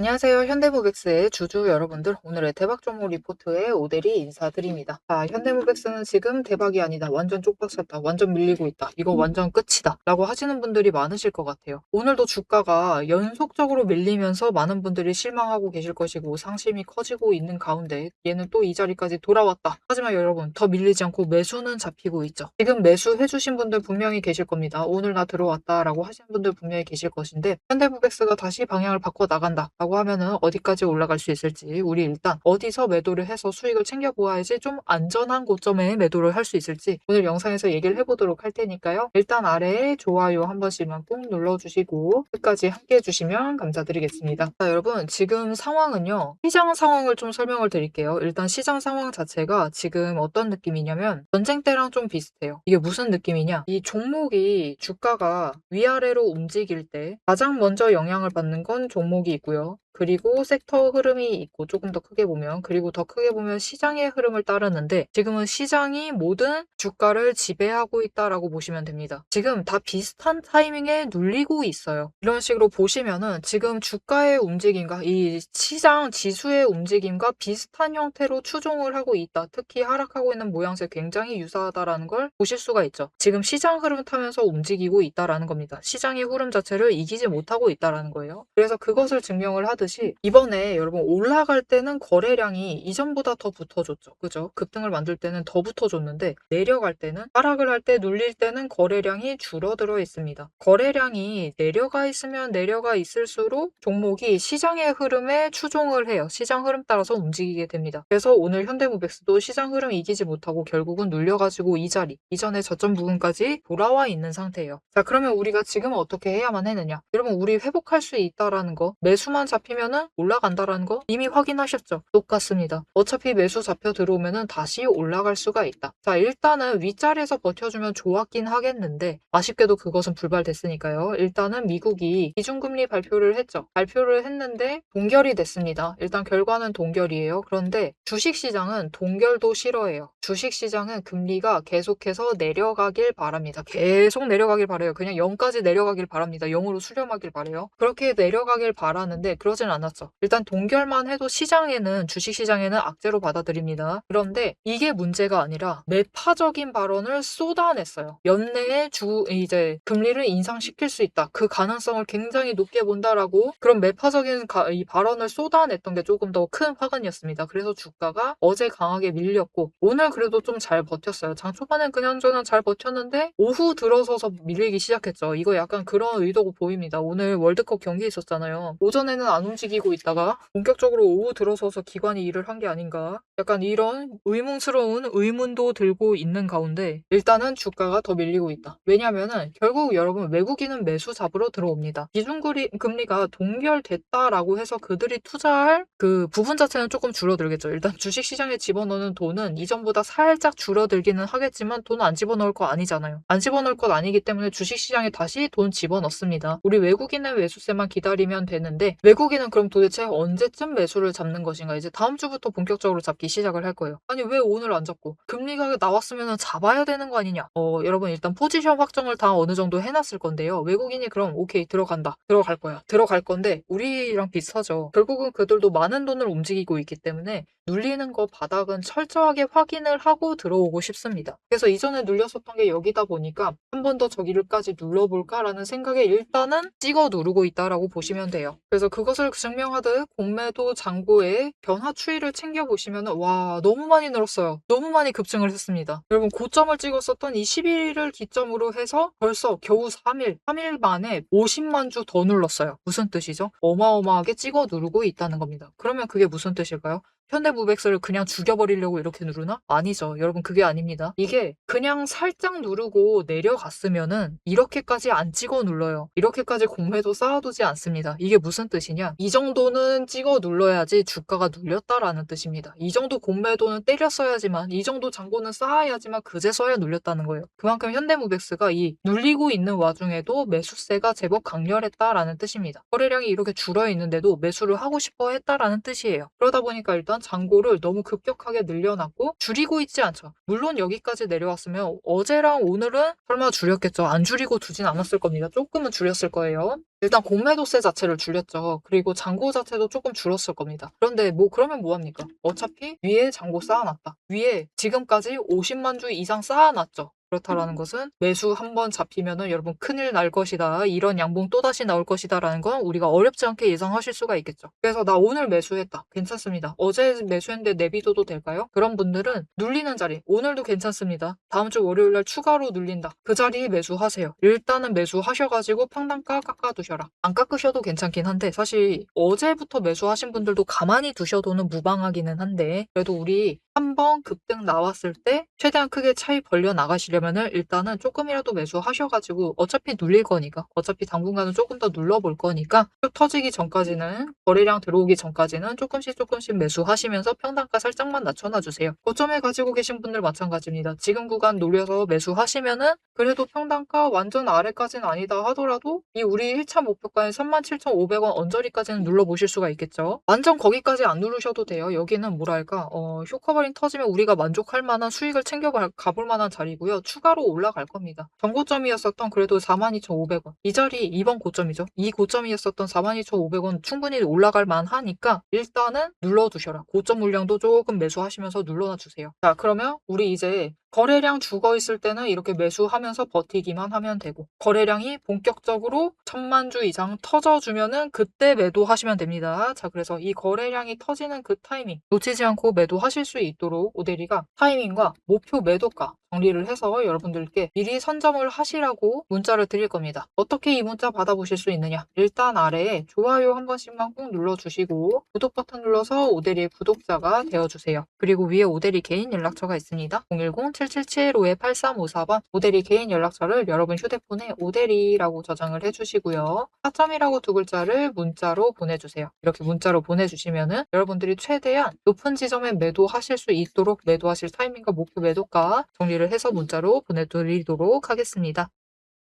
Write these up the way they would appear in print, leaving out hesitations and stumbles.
안녕하세요. 현대모백스의 주주 여러분들, 오늘의 대박 종목 리포트에 오대리 인사드립니다. 자, 현대모백스는 지금 대박이 아니다. 완전 쪽박샀다. 완전 밀리고 있다. 이거 완전 끝이다. 라고 하시는 분들이 많으실 것 같아요. 오늘도 주가가 연속적으로 밀리면서 많은 분들이 실망하고 계실 것이고 상심이 커지고 있는 가운데 얘는 또 이 자리까지 돌아왔다. 하지만 여러분, 더 밀리지 않고 매수는 잡히고 있죠. 지금 매수해주신 분들 분명히 계실 겁니다. 오늘 나 들어왔다 라고 하시는 분들 분명히 계실 것인데 현대모백스가 다시 방향을 바꿔 나간다 라고 하면은 어디까지 올라갈 수 있을지, 우리 일단 어디서 매도를 해서 수익을 챙겨보아야지 좀 안전한 고점에 매도를 할 수 있을지 오늘 영상에서 얘기를 해보도록 할 테니까요. 일단 아래에 좋아요 한 번씩만 꼭 눌러주시고 끝까지 함께 해주시면 감사드리겠습니다. 자, 여러분, 지금 상황은요, 시장 상황을 좀 설명을 드릴게요. 일단 시장 상황 자체가 지금 어떤 느낌이냐면 전쟁 때랑 좀 비슷해요. 이게 무슨 느낌이냐, 이 종목이 주가가 위아래로 움직일 때 가장 먼저 영향을 받는 건 종목이 있고요. 그리고 섹터 흐름이 있고, 조금 더 크게 보면, 그리고 더 크게 보면 시장의 흐름을 따르는데 지금은 시장이 모든 주가를 지배하고 있다라고 보시면 됩니다. 지금 다 비슷한 타이밍에 눌리고 있어요. 이런 식으로 보시면은 지금 주가의 움직임과 이 시장 지수의 움직임과 비슷한 형태로 추종을 하고 있다. 특히 하락하고 있는 모양새 굉장히 유사하다라는 걸 보실 수가 있죠. 지금 시장 흐름 타면서 움직이고 있다라는 겁니다. 시장의 흐름 자체를 이기지 못하고 있다라는 거예요. 그래서 그것을 증명을 하듯이 이번에 여러분 올라갈 때는 거래량이 이전보다 더 붙어줬죠. 그죠? 급등을 만들 때는 더 붙어줬는데 내려갈 때는, 하락을 할 때 눌릴 때는 거래량이 줄어들어 있습니다. 거래량이 내려가 있으면 내려가 있을수록 종목이 시장의 흐름에 추종을 해요. 시장 흐름 따라서 움직이게 됩니다. 그래서 오늘 현대모백스도 시장 흐름 이기지 못하고 결국은 눌려가지고 이 자리, 이전의 저점 부근까지 돌아와 있는 상태예요. 자, 그러면 우리가 지금 어떻게 해야만 했느냐? 여러분, 우리 회복할 수 있다라는 거, 매수만 잡히면은 올라간다라는 거 이미 확인하셨죠? 똑같습니다. 어차피 매수 잡혀 들어오면은 다시 올라갈 수가 있다. 자, 일단은 윗자리에서 버텨주면 좋았긴 하겠는데 아쉽게도 그것은 불발됐으니까요. 일단은 미국이 기준금리 발표를 했죠. 발표를 했는데 동결이 됐습니다. 일단 결과는 동결이에요. 그런데 주식시장은 동결도 싫어해요. 주식시장은 금리가 계속해서 내려가길 바랍니다. 계속 내려가길 바라요. 그냥 0까지 내려가길 바랍니다. 0으로 수렴하길 바라요. 그렇게 내려가길 바라는데 그러진 않았죠. 일단 동결만 해도 시장에는, 주식시장에는 악재로 받아들입니다. 그런데 이게 문제가 아니라 매파적인 발언을 쏟아냈어요. 연내에 이제 금리를 인상시킬 수 있다. 그 가능성을 굉장히 높게 본다라고 그런 매파적인 이 발언을 쏟아냈던 게 조금 더 큰 화근이었습니다. 그래서 주가가 어제 강하게 밀렸고 오늘 그래도 좀 잘 버텼어요. 장 초반엔 그냥저냥 잘 버텼는데 오후 들어서서 밀리기 시작했죠. 이거 약간 그런 의도고 보입니다. 오늘 월드컵 경기 있었잖아요. 오전에는 안 움직이고 있다가 본격적으로 오후 들어서서 기관이 일을 한 게 아닌가, 약간 이런 의문스러운 의문도 들고 있는 가운데 일단은 주가가 더 밀리고 있다. 왜냐면은 결국 여러분, 외국인은 매수 잡으러 들어옵니다. 기준금리가 동결됐다라고 해서 그들이 투자할 그 부분 자체는 조금 줄어들겠죠. 일단 주식시장에 집어넣는 돈은 이전보다 살짝 줄어들기는 하겠지만 돈 안 집어넣을 거 아니잖아요. 안 집어넣을 것 아니기 때문에 주식시장에 다시 돈 집어넣습니다. 우리 외국인의 매수세만 기다리면 되는데 외국인은 그럼 도대체 언제쯤 매수를 잡는 것인가? 이제 다음 주부터 본격적으로 잡기 시작을 할 거예요. 아니, 왜 오늘 안 잡고? 금리가 나왔으면 잡아야 되는 거 아니냐? 여러분, 일단 포지션 확정을 다 어느 정도 해놨을 건데요. 외국인이 그럼 오케이, 들어간다. 들어갈 거야. 들어갈 건데 우리랑 비슷하죠. 결국은 그들도 많은 돈을 움직이고 있기 때문에 눌리는 거 바닥은 철저하게 확인을 하고 들어오고 싶습니다. 그래서 이전에 눌렸었던 게 여기다 보니까 한 번 더 저기를까지 눌러볼까라는 생각에 일단은 찍어 누르고 있다라고 보시면 돼요. 그래서 그것을 증명하듯 공매도 장고의 변화 추이를 챙겨보시면 와, 너무 많이 늘었어요. 너무 많이 급증을 했습니다. 여러분, 고점을 찍었었던 이 11일을 기점으로 해서 벌써 겨우 3일 만에 50만 주 더 눌렀어요. 무슨 뜻이죠? 어마어마하게 찍어 누르고 있다는 겁니다. 그러면 그게 무슨 뜻일까요? 현대무백스를 그냥 죽여버리려고 이렇게 누르나? 아니죠. 여러분, 그게 아닙니다. 이게 그냥 살짝 누르고 내려갔으면은 이렇게까지 안 찍어 눌러요. 이렇게까지 공매도 쌓아두지 않습니다. 이게 무슨 뜻이냐? 이 정도는 찍어 눌러야지 주가가 눌렸다라는 뜻입니다. 이 정도 공매도는 때렸어야지만, 이 정도 장고는 쌓아야지만 그제서야 눌렸다는 거예요. 그만큼 현대무백스가 이 눌리고 있는 와중에도 매수세가 제법 강렬했다라는 뜻입니다. 거래량이 이렇게 줄어 있는데도 매수를 하고 싶어 했다라는 뜻이에요. 그러다 보니까 일단 잔고를 너무 급격하게 늘려놨고 줄이고 있지 않죠. 물론 여기까지 내려왔으면 어제랑 오늘은 설마 줄였겠죠. 안 줄이고 두진 않았을 겁니다. 조금은 줄였을 거예요. 일단 공매도세 자체를 줄였죠. 그리고 잔고 자체도 조금 줄었을 겁니다. 그런데 뭐 그러면 뭐합니까? 어차피 위에 잔고 쌓아놨다. 위에 지금까지 50만 주 이상 쌓아놨죠. 그렇다라는 것은 매수 한 번 잡히면은 여러분 큰일 날 것이다. 이런 양봉 또다시 나올 것이다. 라는 건 우리가 어렵지 않게 예상하실 수가 있겠죠. 그래서 나 오늘 매수했다. 괜찮습니다. 어제 매수했는데 내비둬도 될까요? 그런 분들은 눌리는 자리 오늘도 괜찮습니다. 다음 주 월요일 날 추가로 눌린다. 그 자리에 매수하세요. 일단은 매수하셔가지고 평단가 깎아두셔라. 안 깎으셔도 괜찮긴 한데 사실 어제부터 매수하신 분들도 가만히 두셔도는 무방하기는 한데 그래도 우리 한번 급등 나왔을 때 최대한 크게 차이 벌려 나가시려면은 일단은 조금이라도 매수하셔가지고 어차피 눌릴 거니까 어차피 당분간은 조금 더 눌러볼 거니까 쭉 터지기 전까지는 거래량 들어오기 전까지는 조금씩 매수하시면서 평단가 살짝만 낮춰놔 주세요. 고점에 가지고 계신 분들 마찬가지입니다. 지금 구간 노려서 매수하시면은 그래도 평단가 완전 아래까지는 아니다 하더라도 이 우리 1차 목표가인 37,500원 언저리까지는 눌러보실 수가 있겠죠. 완전 거기까지 안 누르셔도 돼요. 여기는 뭐랄까 효과발인 터지면 우리가 만족할 만한 수익을 챙겨 가볼 만한 자리고요. 추가로 올라갈 겁니다. 전고점이었었던 그래도 42,500원. 이 자리 이번 고점이죠. 이 고점이었었던 42,500원 충분히 올라갈 만하니까 일단은 눌러두셔라. 고점 물량도 조금 매수하시면서 눌러놔 주세요. 자, 그러면 우리 이제 거래량 죽어 있을 때는 이렇게 매수하면서 버티기만 하면 되고 거래량이 본격적으로 1000만 주 이상 터져주면은 그때 매도하시면 됩니다. 자, 그래서 이 거래량이 터지는 그 타이밍 놓치지 않고 매도하실 수 있도록 오대리가 타이밍과 목표 매도가 정리를 해서 여러분들께 미리 선점을 하시라고 문자를 드릴 겁니다. 어떻게 이 문자 받아보실 수 있느냐? 일단 아래에 좋아요 한 번씩만 꾹 눌러주시고 구독 버튼 눌러서 오대리의 구독자가 되어주세요. 그리고 위에 오대리 개인 연락처가 있습니다. 010-7775-8354번 오대리 개인 연락처를 여러분 휴대폰에 오대리라고 저장을 해주시고요. 4점이라고 두 글자를 문자로 보내주세요. 이렇게 문자로 보내주시면은 여러분들이 최대한 높은 지점에 매도하실 수 있도록 매도하실 타이밍과 목표 매도가 정리를 해서 문자로 보내드리도록 하겠습니다.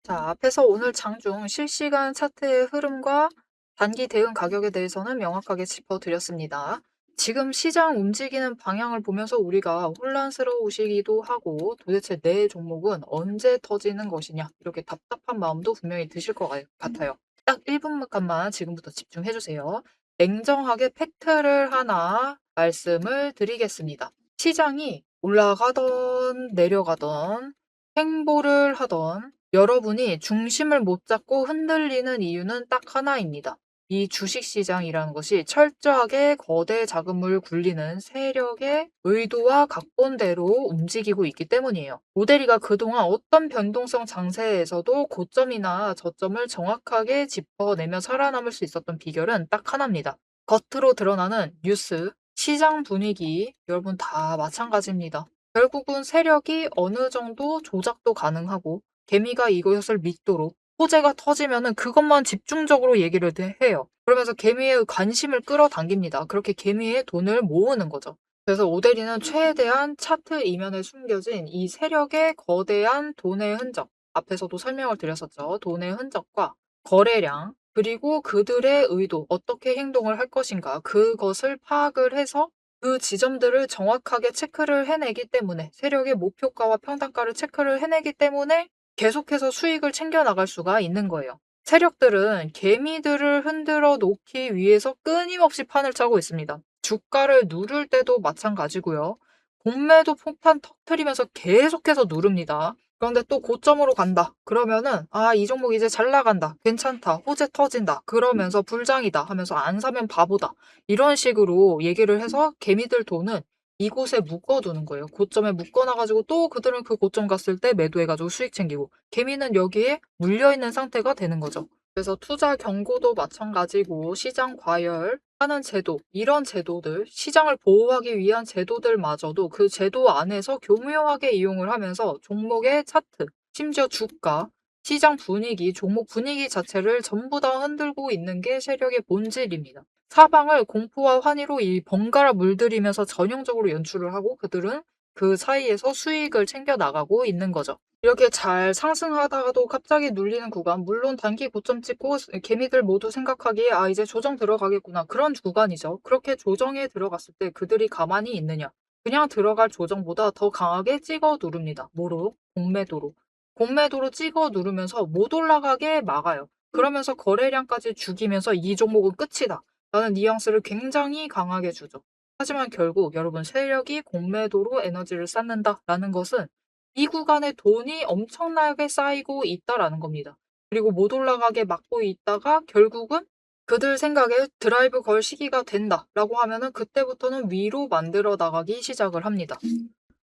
자, 앞에서 오늘 장중 실시간 차트의 흐름과 단기 대응 가격에 대해서는 명확하게 짚어드렸습니다. 지금 시장 움직이는 방향을 보면서 우리가 혼란스러우시기도 하고 도대체 내 종목은 언제 터지는 것이냐 이렇게 답답한 마음도 분명히 드실 것 같아요. 딱 1분간만 지금부터 집중해주세요. 냉정하게 팩트를 하나 말씀을 드리겠습니다. 시장이 올라가던 내려가던 횡보를 하던 여러분이 중심을 못 잡고 흔들리는 이유는 딱 하나입니다. 이 주식시장이라는 것이 철저하게 거대 자금을 굴리는 세력의 의도와 각본대로 움직이고 있기 때문이에요. 모델이가 그동안 어떤 변동성 장세에서도 고점이나 저점을 정확하게 짚어내며 살아남을 수 있었던 비결은 딱 하나입니다. 겉으로 드러나는 뉴스, 시장 분위기 여러분 다 마찬가지입니다. 결국은 세력이 어느 정도 조작도 가능하고 개미가 이것을 믿도록 호재가 터지면은 그것만 집중적으로 얘기를 해요. 그러면서 개미의 관심을 끌어당깁니다. 그렇게 개미의 돈을 모으는 거죠. 그래서 오데리는 최대한 차트 이면에 숨겨진 이 세력의 거대한 돈의 흔적, 앞에서도 설명을 드렸었죠. 돈의 흔적과 거래량, 그리고 그들의 의도, 어떻게 행동을 할 것인가, 그것을 파악을 해서 그 지점들을 정확하게 체크를 해내기 때문에 세력의 목표가와 평단가를 체크를 해내기 때문에 계속해서 수익을 챙겨나갈 수가 있는 거예요. 세력들은 개미들을 흔들어 놓기 위해서 끊임없이 판을 짜고 있습니다. 주가를 누를 때도 마찬가지고요. 공매도 폭탄 터트리면서 계속해서 누릅니다. 그런데 또 고점으로 간다. 그러면은 이 종목 이제 잘 나간다. 괜찮다. 호재 터진다. 그러면서 불장이다 하면서 안 사면 바보다. 이런 식으로 얘기를 해서 개미들 돈은 이곳에 묶어두는 거예요. 고점에 묶어놔가지고 또 그들은 그 고점 갔을 때 매도해가지고 수익 챙기고 개미는 여기에 물려있는 상태가 되는 거죠. 그래서 투자 경고도 마찬가지고 시장 과열하는 제도, 이런 제도들, 시장을 보호하기 위한 제도들마저도 그 제도 안에서 교묘하게 이용을 하면서 종목의 차트, 심지어 주가, 시장 분위기, 종목 분위기 자체를 전부 다 흔들고 있는 게 세력의 본질입니다. 사방을 공포와 환희로 이 번갈아 물들이면서 전형적으로 연출을 하고 그들은 그 사이에서 수익을 챙겨 나가고 있는 거죠. 이렇게 잘 상승하다가도 갑자기 눌리는 구간, 물론 단기 고점 찍고 개미들 모두 생각하기에 '아 이제 조정 들어가겠구나.' 그런 구간이죠. 그렇게 조정에 들어갔을 때 그들이 가만히 있느냐? 그냥 들어갈 조정보다 더 강하게 찍어 누릅니다. 뭐로? 공매도로. 공매도로 찍어 누르면서 못 올라가게 막아요. 그러면서 거래량까지 죽이면서 '이 종목은 끝이다.' 라는 뉘앙스를 굉장히 강하게 주죠. 하지만 결국 여러분 세력이 공매도로 에너지를 쌓는다라는 것은 이 구간에 돈이 엄청나게 쌓이고 있다라는 겁니다. 그리고 못 올라가게 막고 있다가 결국은 그들 생각에 드라이브 걸 시기가 된다라고 하면은 그때부터는 위로 만들어 나가기 시작을 합니다.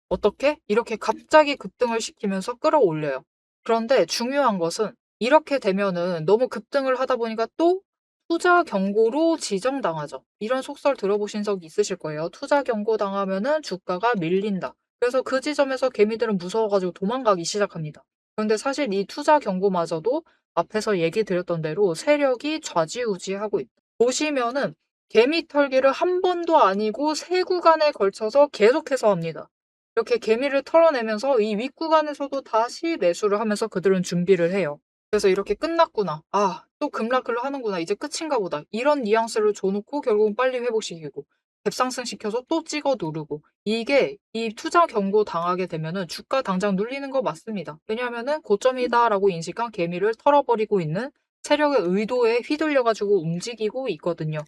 어떻게? 이렇게 갑자기 급등을 시키면서 끌어올려요. 그런데 중요한 것은 이렇게 되면은 너무 급등을 하다 보니까 또 투자 경고로 지정당하죠. 이런 속설 들어보신 적 있으실 거예요. 투자 경고 당하면은 주가가 밀린다. 그래서 그 지점에서 개미들은 무서워가지고 도망가기 시작합니다. 그런데 사실 이 투자 경고마저도 앞에서 얘기 드렸던 대로 세력이 좌지우지하고 있다. 보시면은 개미 털기를 한 번도 아니고 세 구간에 걸쳐서 계속해서 합니다. 이렇게 개미를 털어내면서 이 윗구간에서도 다시 매수를 하면서 그들은 준비를 해요. 그래서 이렇게 끝났구나. 아, 또 급락을 하는구나. 이제 끝인가 보다. 이런 뉘앙스를 줘놓고 결국은 빨리 회복시키고 갭상승 시켜서 또 찍어 누르고 이게 이 투자 경고 당하게 되면은 주가 당장 눌리는 거 맞습니다. 왜냐하면은 고점이다라고 인식한 개미를 털어버리고 있는 세력의 의도에 휘둘려가지고 움직이고 있거든요.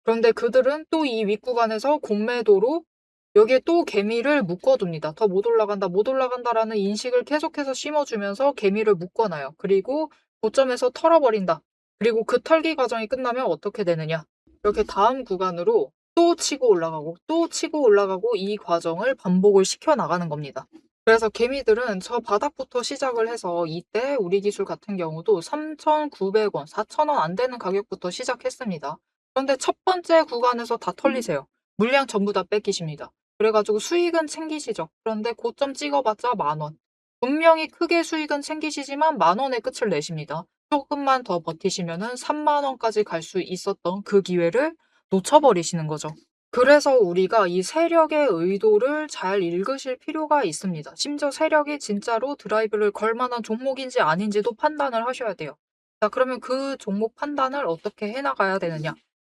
그런데 그들은 또 이 윗구간에서 공매도로 여기에 또 개미를 묶어둡니다. 더 못 올라간다, 못 올라간다라는 인식을 계속해서 심어주면서 개미를 묶어놔요. 그리고 고점에서 털어버린다. 그리고 그 털기 과정이 끝나면 어떻게 되느냐. 이렇게 다음 구간으로 또 치고 올라가고 또 치고 올라가고 이 과정을 반복을 시켜나가는 겁니다. 그래서 개미들은 저 바닥부터 시작을 해서 이때 우리 기술 같은 경우도 3,900원, 4,000원 안 되는 가격부터 시작했습니다. 그런데 첫 번째 구간에서 다 털리세요. 물량 전부 다 뺏기십니다. 그래가지고 수익은 챙기시죠. 그런데 고점 찍어봤자 10,000원. 분명히 크게 수익은 챙기시지만 10,000원의 끝을 내십니다. 조금만 더 버티시면은 30,000원까지 갈 수 있었던 그 기회를 놓쳐버리시는 거죠. 그래서 우리가 이 세력의 의도를 잘 읽으실 필요가 있습니다. 심지어 세력이 진짜로 드라이브를 걸 만한 종목인지 아닌지도 판단을 하셔야 돼요. 자, 그러면 그 종목 판단을 어떻게 해나가야 되느냐?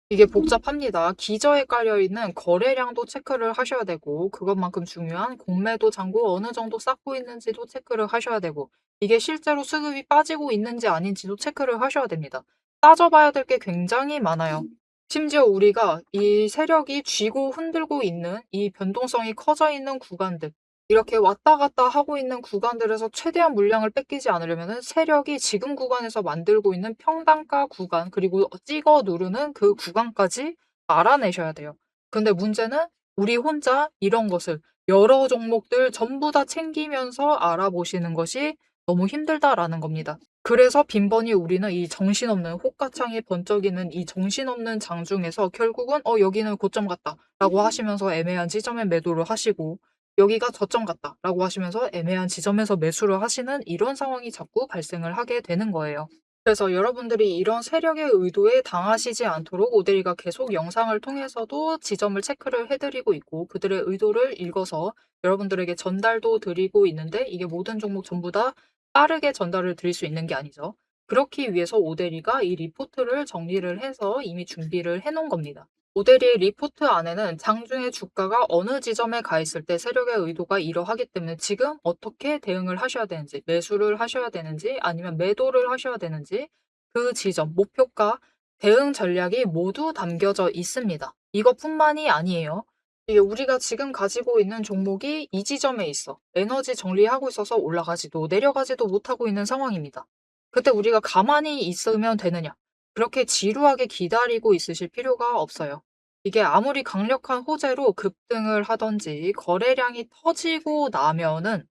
이게 복잡합니다. 기저에 깔려있는 거래량도 체크를 하셔야 되고 그것만큼 중요한 공매도 잔고 어느 정도 쌓고 있는지도 체크를 하셔야 되고 이게 실제로 수급이 빠지고 있는지 아닌지도 체크를 하셔야 됩니다. 따져봐야 될 게 굉장히 많아요. 심지어 우리가 이 세력이 쥐고 흔들고 있는 이 변동성이 커져 있는 구간들 이렇게 왔다 갔다 하고 있는 구간들에서 최대한 물량을 뺏기지 않으려면 세력이 지금 구간에서 만들고 있는 평단가 구간 그리고 찍어 누르는 그 구간까지 알아내셔야 돼요. 근데 문제는 우리 혼자 이런 것을 여러 종목들 전부 다 챙기면서 알아보시는 것이 너무 힘들다라는 겁니다. 그래서 빈번히 우리는 이 정신없는 호가창이 번쩍이는 이 정신없는 장중에서 결국은 여기는 고점 같다 라고 하시면서 애매한 지점에 매도를 하시고 여기가 저점 같다 라고 하시면서 애매한 지점에서 매수를 하시는 이런 상황이 자꾸 발생을 하게 되는 거예요. 그래서 여러분들이 이런 세력의 의도에 당하시지 않도록 오데리가 계속 영상을 통해서도 지점을 체크를 해드리고 있고 그들의 의도를 읽어서 여러분들에게 전달도 드리고 있는데 이게 모든 종목 전부 다 빠르게 전달을 드릴 수 있는 게 아니죠. 그렇기 위해서 오데리가 이 리포트를 정리를 해서 이미 준비를 해 놓은 겁니다. 오데리의 리포트 안에는 장중에 주가가 어느 지점에 가 있을 때 세력의 의도가 이러하기 때문에 지금 어떻게 대응을 하셔야 되는지, 매수를 하셔야 되는지, 아니면 매도를 하셔야 되는지, 그 지점, 목표가, 대응 전략이 모두 담겨져 있습니다. 이것뿐만이 아니에요. 이게 우리가 지금 가지고 있는 종목이 이 지점에 있어. 에너지 정리하고 있어서 올라가지도 내려가지도 못하고 있는 상황입니다. 그때 우리가 가만히 있으면 되느냐? 그렇게 지루하게 기다리고 있으실 필요가 없어요. 이게 아무리 강력한 호재로 급등을 하든지 거래량이 터지고 나면은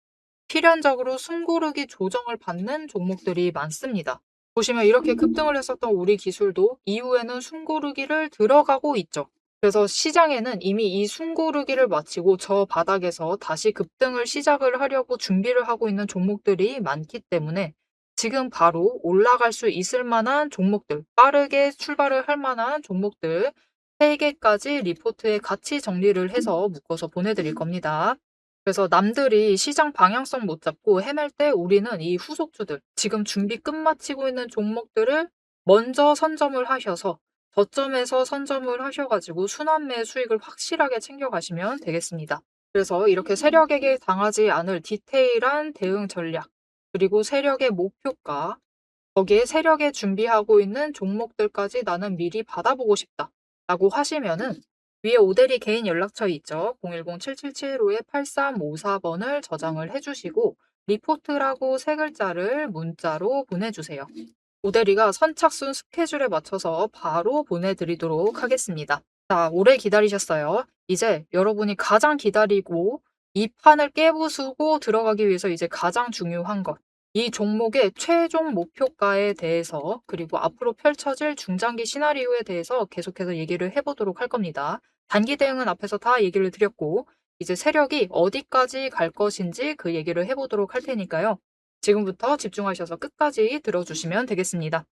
필연적으로 숨고르기 조정을 받는 종목들이 많습니다. 보시면 이렇게 급등을 했었던 우리 기술도 이후에는 숨고르기를 들어가고 있죠. 그래서 시장에는 이미 이 숨고르기를 마치고 저 바닥에서 다시 급등을 시작을 하려고 준비를 하고 있는 종목들이 많기 때문에 지금 바로 올라갈 수 있을 만한 종목들, 빠르게 출발을 할 만한 종목들 3개까지 리포트에 같이 정리를 해서 묶어서 보내드릴 겁니다. 그래서 남들이 시장 방향성 못 잡고 헤맬 때 우리는 이 후속주들, 지금 준비 끝마치고 있는 종목들을 먼저 선점을 하셔서 저점에서 선점을 하셔 가지고 순환매 수익을 확실하게 챙겨 가시면 되겠습니다. 그래서 이렇게 세력에게 당하지 않을 디테일한 대응 전략, 그리고 세력의 목표가, 거기에 세력에 준비하고 있는 종목들까지 나는 미리 받아보고 싶다라고 하시면은 위에 오대리 개인 연락처 있죠. 010-7775-8354번을 저장을 해주시고 리포트라고 세 글자를 문자로 보내주세요. 오대리가 선착순 스케줄에 맞춰서 바로 보내드리도록 하겠습니다. 자, 오래 기다리셨어요. 이제 여러분이 가장 기다리고 이 판을 깨부수고 들어가기 위해서 이제 가장 중요한 것. 이 종목의 최종 목표가에 대해서, 그리고 앞으로 펼쳐질 중장기 시나리오에 대해서 계속해서 얘기를 해보도록 할 겁니다. 단기 대응은 앞에서 다 얘기를 드렸고, 이제 세력이 어디까지 갈 것인지 그 얘기를 해보도록 할 테니까요. 지금부터 집중하셔서 끝까지 들어주시면 되겠습니다.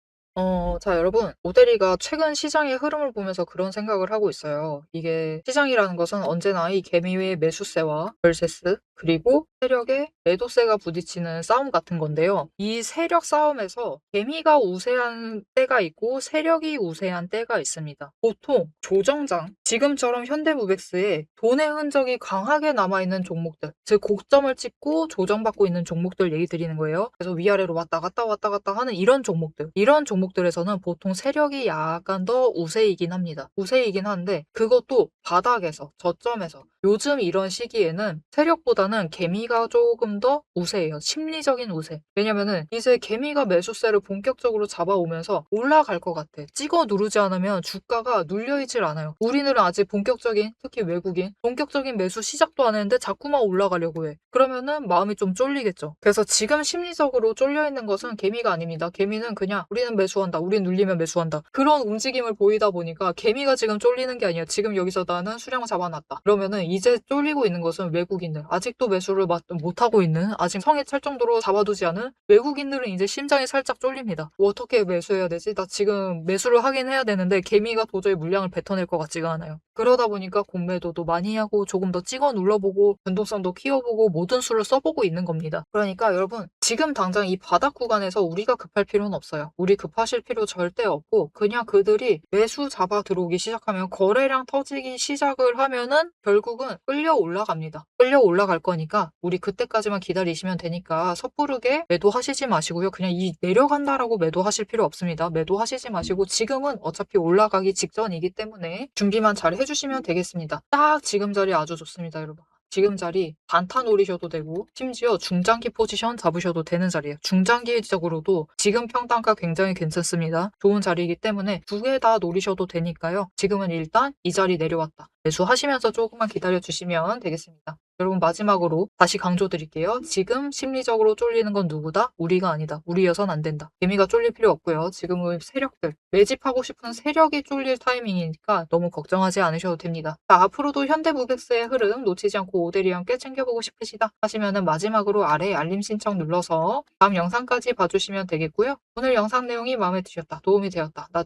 자, 여러분. 오대리가 최근 시장의 흐름을 보면서 그런 생각을 하고 있어요. 이게 시장이라는 것은 언제나 이 개미의 매수세와 vs 그리고 세력의 매도세가 부딪히는 싸움 같은 건데요. 이 세력 싸움에서 개미가 우세한 때가 있고 세력이 우세한 때가 있습니다. 보통 조정장, 지금처럼 현대무백스에 돈의 흔적이 강하게 남아있는 종목들, 즉 고점을 찍고 조정받고 있는 종목들 얘기 드리는 거예요. 그래서 위아래로 왔다 갔다 왔다 갔다 하는 이런 종목들, 이런 종목들에서는 보통 세력이 약간 더 우세이긴 합니다. 우세이긴 한데 그것도 바닥에서, 저점에서. 요즘 이런 시기에는 세력보다는 개미가 조금 더 우세해요. 심리적인 우세. 왜냐면은 이제 개미가 매수세를 본격적으로 잡아오면서 올라갈 것 같아. 찍어 누르지 않으면 주가가 눌려있질 않아요. 우리는 아직 본격적인, 특히 외국인, 본격적인 매수 시작도 안 했는데 자꾸만 올라가려고 해. 그러면은 마음이 좀 쫄리겠죠. 그래서 지금 심리적으로 쫄려있는 것은 개미가 아닙니다. 개미는 그냥 우리는 매수한다. 우린 눌리면 매수한다. 그런 움직임을 보이다 보니까 개미가 지금 쫄리는 게 아니야. 지금 여기서 나는 수량 잡아놨다. 그러면은 이제 쫄리고 있는 것은 외국인들. 아직도 매수를 못하고 있는, 아직 성에 찰 정도로 잡아두지 않은 외국인들은 이제 심장이 살짝 쫄립니다. 어떻게 매수해야 되지? 나 지금 매수를 하긴 해야 되는데 개미가 도저히 물량을 뱉어낼 것 같지가 않아요. 그러다 보니까 공매도도 많이 하고 조금 더 찍어 눌러보고 변동성도 키워보고 모든 수를 써보고 있는 겁니다. 그러니까 여러분, 지금 당장 이 바닥 구간에서 우리가 급할 필요는 없어요. 우리 급하실 필요 절대 없고 그냥 그들이 매수 잡아 들어오기 시작하면, 거래량 터지기 시작을 하면은 결국은 끌려 올라갑니다. 끌려 올라갈 거니까 우리 그때까지만 기다리시면 되니까 섣부르게 매도하시지 마시고요. 그냥 이 내려간다라고 매도하실 필요 없습니다. 매도하시지 마시고 지금은 어차피 올라가기 직전이기 때문에 준비만 잘 해주시면 되겠습니다. 딱 지금 자리 아주 좋습니다, 여러분. 지금 자리 단타 노리셔도 되고 심지어 중장기 포지션 잡으셔도 되는 자리예요. 중장기적으로도 지금 평단가 굉장히 괜찮습니다. 좋은 자리이기 때문에 두 개 다 노리셔도 되니까요. 지금은 일단 이 자리 내려왔다. 매수하시면서 조금만 기다려주시면 되겠습니다. 여러분, 마지막으로 다시 강조드릴게요. 지금 심리적으로 쫄리는 건 누구다? 우리가 아니다. 우리여선 안 된다. 개미가 쫄릴 필요 없고요. 지금은 세력들, 매집하고 싶은 세력이 쫄릴 타이밍이니까 너무 걱정하지 않으셔도 됩니다. 자, 앞으로도 현대무백스의 흐름 놓치지 않고 오대리와 함께 챙겨보고 싶으시다 하시면은 마지막으로 아래 알림 신청 눌러서 다음 영상까지 봐주시면 되겠고요. 오늘 영상 내용이 마음에 드셨다, 도움이 되었다, 나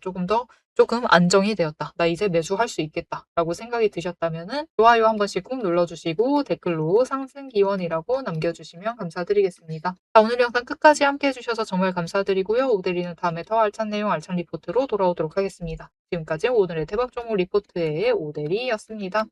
조금 안정이 되었다, 나 이제 매수할 수 있겠다 라고 생각이 드셨다면은 좋아요 한 번씩 꾹 눌러주시고 댓글로 상승 기원이라고 남겨주시면 감사드리겠습니다. 자, 오늘 영상 끝까지 함께 해주셔서 정말 감사드리고요. 오대리는 다음에 더 알찬 내용, 알찬 리포트로 돌아오도록 하겠습니다. 지금까지 오늘의 대박 종목 리포트의 오대리였습니다.